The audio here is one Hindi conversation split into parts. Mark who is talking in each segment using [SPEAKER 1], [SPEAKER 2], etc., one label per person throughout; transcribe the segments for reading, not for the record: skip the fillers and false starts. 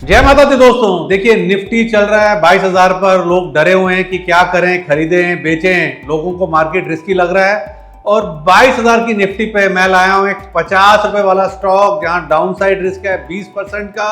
[SPEAKER 1] जय माता दी दोस्तों, देखिए निफ्टी चल रहा है 22,000 पर। लोग डरे हुए हैं कि क्या करें, खरीदें बेचें। लोगों को मार्केट रिस्की लग रहा है और 22,000 की निफ्टी पे मैं लाया हूं एक 50 रुपए वाला स्टॉक जहां डाउन साइड रिस्क है 20% का,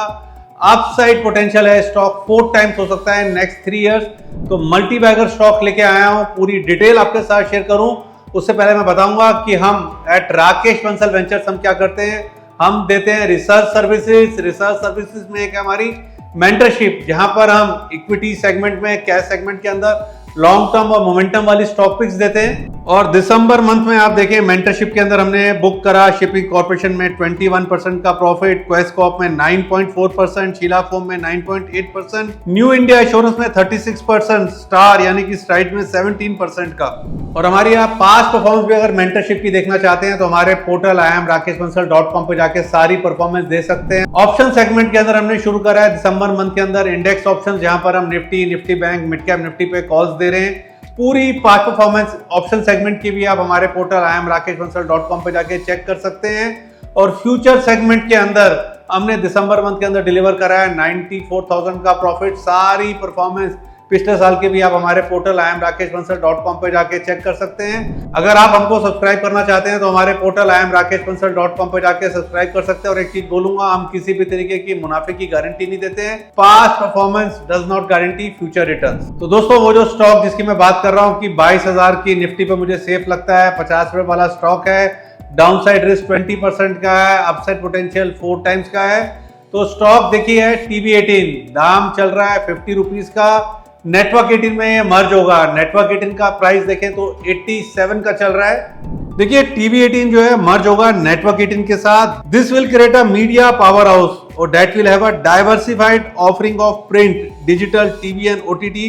[SPEAKER 1] अपसाइड पोटेंशियल है। स्टॉक 4 टाइम्स हो सकता है नेक्स्ट 3 इयर्स। तो मल्टी बैगर स्टॉक लेके आया हूं, पूरी डिटेल आपके साथ शेयर करूं। उससे पहले मैं बताऊंगा कि हम एट राकेश बंसल वेंचर्स हम क्या करते हैं। हम देते हैं रिसर्च सर्विसेज। रिसर्च सर्विसेज में एक हमारी मेंटरशिप, जहां पर हम इक्विटी सेगमेंट में, कैश सेगमेंट के अंदर लॉन्ग टर्म और मोमेंटम वाली स्टॉक पिक्स देते हैं। और दिसंबर मंथ में आप देखें मेंटरशिप के अंदर हमने बुक करा शिपिंग कॉर्पोरेशन में 21% का प्रॉफिट, क्वेस्ट कॉप में 9.4%, शीला फोम में 9.8%, न्यू इंडिया एश्योरेंस में 36%, स्टार यानी कि स्ट्राइड में 17% का। और हमारी आप पास्ट परफॉर्मेंस भी अगर मेंटरशिप की देखना चाहते हैं तो हमारे पोर्टल iamrakeshbansal.com पे जाके सारी परफॉर्मेंस दे सकते हैं। ऑप्शन सेगमेंट के अंदर हमने शुरू करा है दिसंबर मंथ के अंदर इंडेक्स ऑप्शन, जहां पर हम Nifty bank, mid cap Nifty पे कॉल्स दे रहे हैं। पूरी पास्ट परफॉर्मेंस ऑप्शन सेगमेंट की भी आप हमारे पोर्टल iamrakeshbansal.com पे जाके चेक कर सकते हैं। और फ्यूचर सेगमेंट के अंदर हमने दिसंबर मंथ के अंदर डिलीवर करा है 94,000 का प्रॉफिट। सारी परफॉर्मेंस पिछले साल के भी आप हमारे पोर्टल iamrakeshbansal.com पे जाके चेक कर सकते हैं। अगर आप हमको सब्सक्राइब करना चाहते हैं तो हमारे पोर्टल iamrakeshbansal.com पे जाके सब्सक्राइब कर सकते हैं। और एक चीज बोलूंगा, हम किसी भी तरीके की मुनाफे की गारंटी नहीं देते हैं। Past performance does not guarantee future returns. तो दोस्तों, वो जो स्टॉक जिसकी मैं बात कर रहा हूँ कि 22,000 की निफ्टी पे मुझे सेफ लगता है, 50 रुपए वाला स्टॉक है, डाउन साइड रिस्क 20% का है, अपसाइड पोटेंशियल 4 टाइम्स का है। तो स्टॉक देखिए है TB18, दाम चल रहा है 50 रुपीज का। नेटवर्क 18 में ये मर्ज होगा। नेटवर्क 18 का प्राइस देखें तो 87 का चल रहा है। देखिए TB18 जो है मर्ज होगा नेटवर्क 18 के साथ। This will create a media power house और that will have a diversified offering of print, digital, TV and OTT।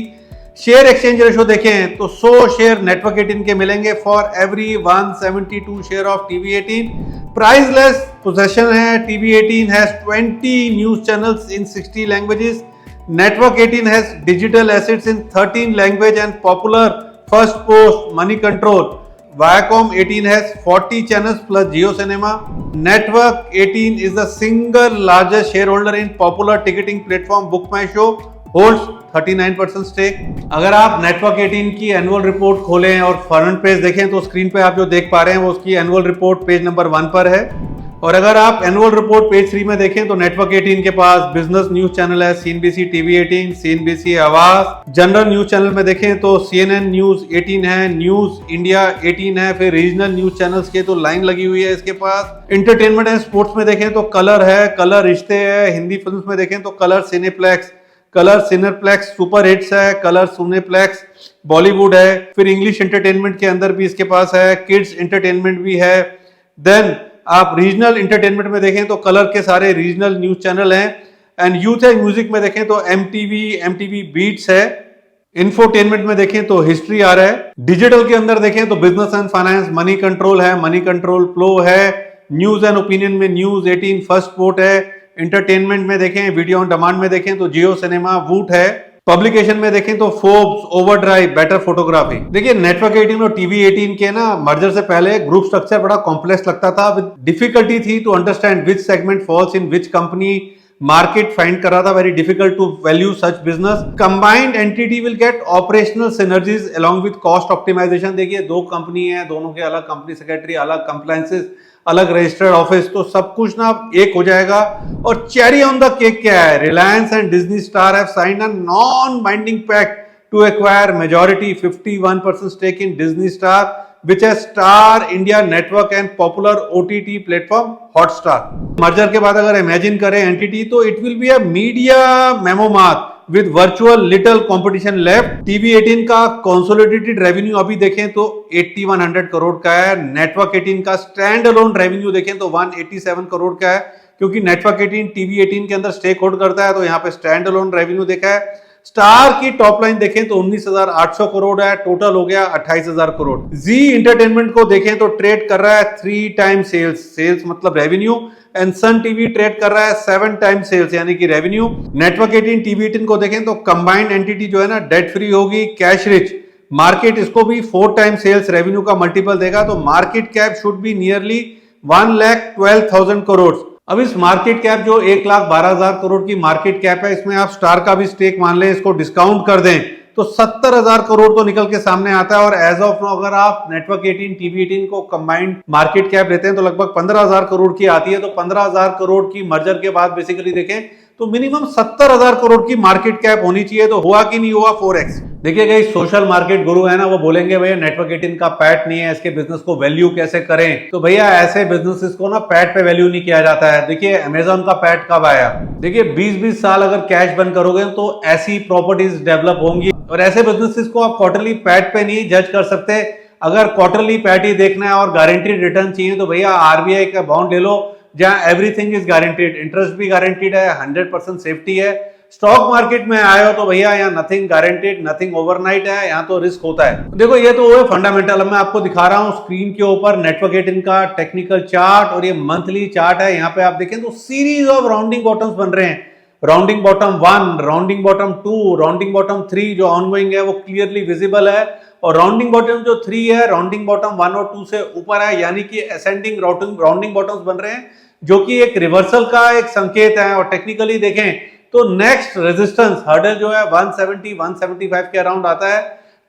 [SPEAKER 1] Share exchange ratio देखें तो 100 शेयर नेटवर्क 18 के मिलेंगे for every 172 share of TB18। Priceless possession है। TB18 has 20 news channels in 60 languages. Network 18 has digital assets in 13 language and popular First Post, Money Control. Viacom 18 has 40 channels plus Jio Cinema. Network 18 is the single largest shareholder in popular ticketing platform BookMyShow, holds 39% stake. अगर आप नेटवर्क 18 की एनुअल रिपोर्ट खोलें और फ्रंट पेज देखें तो स्क्रीन पे आप जो देख पा रहे हैं वो उसकी एनुअल रिपोर्ट पेज नंबर 1 पर है। और अगर आप एनुअल रिपोर्ट पेज 3 में देखें तो नेटवर्क 18 के पास बिजनेस न्यूज चैनल है CNBC TV18, CNBC आवाज। जनरल न्यूज चैनल में देखें तो CNN न्यूज 18 है, न्यूज इंडिया 18 है। फिर रीजनल न्यूज चैनल्स के तो लाइन लगी हुई है इसके पास। एंटरटेनमेंट एंड स्पोर्ट्स में देखें तो कलर है, कलर रिश्ते है। हिंदी फिल्म में देखें तो कलर सिनेप्लेक्स सुपर हिट्स है, कलर सिनेप्लेक्स बॉलीवुड है। फिर इंग्लिश एंटरटेनमेंट के अंदर भी इसके पास है, किड्स एंटरटेनमेंट भी है। देन आप रीजनल एंटरटेनमेंट में देखें तो कलर के सारे रीजनल न्यूज चैनल हैं। एंड यूथ एंड म्यूजिक में देखें तो MTV बीट्स है। इंफोटेनमेंट में देखें तो हिस्ट्री आ रहा है। डिजिटल के अंदर देखें तो business and finance, money control है, मनी कंट्रोल प्लो है। न्यूज एंड ओपिनियन में न्यूज 18 फर्स्ट पोर्ट है। एंटरटेनमेंट में देखें, वीडियो ऑन डिमांड में देखें तो जियो सिनेमा वूट है। पब्लिकेशन में देखें तो फोर्ब्स, ओवरड्राइव, बेटर फोटोग्राफी। देखिए नेटवर्क 18 और TB18 के ना मर्जर से पहले ग्रुप स्ट्रक्चर बड़ा कॉम्प्लेक्स लगता था। विद डिफिकल्टी थी to understand which segment falls in which company. Market find कर रहा था very difficult to value such business. Combined entity will get operational synergies along with cost optimisation. देखिए 2 कंपनी है, दोनों के अलग कंपनी सेक्रेटरी, अलग कंप्लायंसेस, अलग रजिस्टर्ड ऑफिस, तो सब कुछ ना एक हो जाएगा। और चेरी ऑन द केक क्या है, Reliance and Disney Star have signed a non binding pact to acquire majority 51% stake in Disney Star which has Star India Network and popular OTT platform Hotstar. Merger के बाद अगर इमेजिन करें एंटिटी तो it will be a media mammoth with virtual little competition left. TB18 का कंसोलिडेटेड रेवेन्यू अभी देखें तो 8100 करोड़ का है। नेटवर्क 18 का स्टैंड अलोन रेवेन्यू देखें तो 187 करोड़ का है, क्योंकि नेटवर्क 18 TB18 के अंदर स्टेक होल्ड करता है तो यहाँ पे स्टैंड अलोन रेवेन्यू देखा है। स्टार की टॉप लाइन देखें तो 19,800 करोड़ है, टोटल हो गया 28,000 करोड़। जी इंटरटेनमेंट को देखें तो ट्रेड कर रहा है 3 टाइम सेल्स मतलब revenue. And Sun TV trade कर रहा है 7 टाइम सेल्स यानी कि रेवेन्यू। नेटवर्क 18 TB18 को देखें तो कंबाइंड एंटिटी जो है ना डेट फ्री होगी, कैश रिच। मार्केट इसको भी 4 टाइम सेल्स रेवेन्यू का मल्टीपल देगा, तो market cap should be nearly 1,12,000 crore. अब इस मार्केट कैप जो 1,12,000 करोड़ की मार्केट कैप है, इसमें आप स्टार का भी स्टेक मान लें, इसको डिस्काउंट कर दें तो 70,000 करोड़ तो निकल के सामने आता है। और एज ऑफ नाउ अगर आप नेटवर्क 18 टीवी 18 को कंबाइंड मार्केट कैप लेते हैं तो लगभग 15,000 करोड़ की आती है। तो 15,000 करोड़ की मर्जर के बाद बेसिकली देखें तो मिनिमम 70,000 करोड़ की मार्केट कैप होनी चाहिए। तो हुआ कि नहीं हुआ 4x। देखिए गाइस, सोशल मार्केट गुरु है ना, वो बोलेंगे भैया नेटवर्क 18 का पैट नहीं है, इसके बिजनेस को वैल्यू कैसे करें। तो भैया ऐसे बिजनेसेस को ना पैट पे वैल्यू नहीं किया जाता है। देखिए अमेजॉन का पैट कब आया, देखिए 20-20 साल अगर कैश बंद करोगे तो ऐसी प्रॉपर्टीज डेवलप होंगी। और ऐसे बिजनेसेस को आप क्वार्टरली पैट पे नहीं जज कर सकते। अगर क्वार्टरली पैट ही देखना है और गारंटीड रिटर्न चाहिए तो भैया आरबीआई का बॉन्ड ले लो, जहां एवरीथिंग इज गारंटीड, इंटरेस्ट भी गारंटीड है, 100% सेफ्टी है। स्टॉक मार्केट में आए हो तो भैया यहाँ नथिंग गारंटीड, नथिंग ओवरनाइट है, यहाँ तो रिस्क होता है। देखो ये तो वो फंडामेंटल। अब मैं आपको दिखा रहा हूँ स्क्रीन के ऊपर नेटवर्क 18 का टेक्निकल चार्ट, और ये मंथली चार्ट है। यहाँ पे आप देखें तो सीरीज ऑफ राउंडिंग बॉटम्स बन रहे हैं। Rounding bottom 1, rounding bottom 2, rounding bottom 3 जो ऑनगोइंग है वो क्लियरली विजिबल है। और राउंडिंग बॉटम जो 3 है, राउंडिंग बॉटम 1 और 2 से ऊपर है, यानी कि असेंडिंग राउंडिंग बॉटम्स बन रहे हैं, जो कि एक रिवर्सल का एक संकेत है। और टेक्निकली देखें तो नेक्स्ट रेजिस्टेंस हर्डल जो है 170-175 के अराउंड आता है।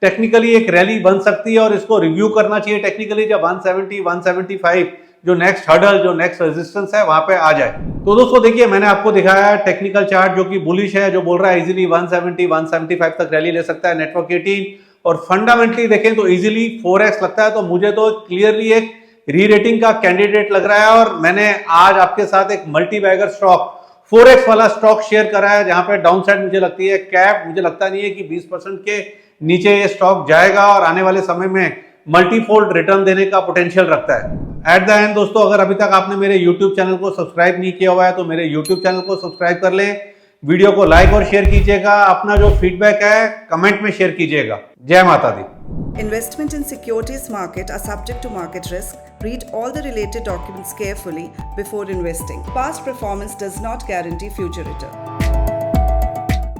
[SPEAKER 1] टेक्निकली एक रैली बन सकती है और इसको रिव्यू करना चाहिए टेक्निकली जब 170-175 जो नेक्स्ट हर्डल, जो नेक्स्ट रेजिस्टेंस है वहां पे आ जाए। तो दोस्तों देखिए मैंने आपको दिखाया टेक्निकल चार्ट जो कि बुलिश है, जो बोल रहा है इजीली 170-175 तक रैली ले सकता है नेटवर्क 18। और फंडामेंटली देखें तो इजीली 4x लगता है। तो मुझे तो क्लियरली एक री रेटिंग का कैंडिडेट लग रहा है। और मैंने आज आपके साथ एक मल्टी बैगर स्टॉक 4x वाला स्टॉक शेयर करा है, जहां पे डाउन साइड मुझे लगती है कैप, मुझे लगता नहीं है कि 20% के नीचे ये स्टॉक जाएगा और आने वाले समय में मल्टीफोल्ड रिटर्न देने का पोटेंशियल रखता है। एट द एंड दोस्तों, अगर अभी तक आपने मेरे YouTube चैनल को सब्सक्राइब नहीं किया हुआ है तो मेरे YouTube चैनल को सब्सक्राइब कर लें, वीडियो को लाइक और शेयर कीजिएगा, अपना जो फीडबैक है कमेंट में शेयर कीजिएगा। जय माता दी।
[SPEAKER 2] Investment in securities market are subject to market risk. Read all the related documents carefully before investing. Past performance does not guarantee future return.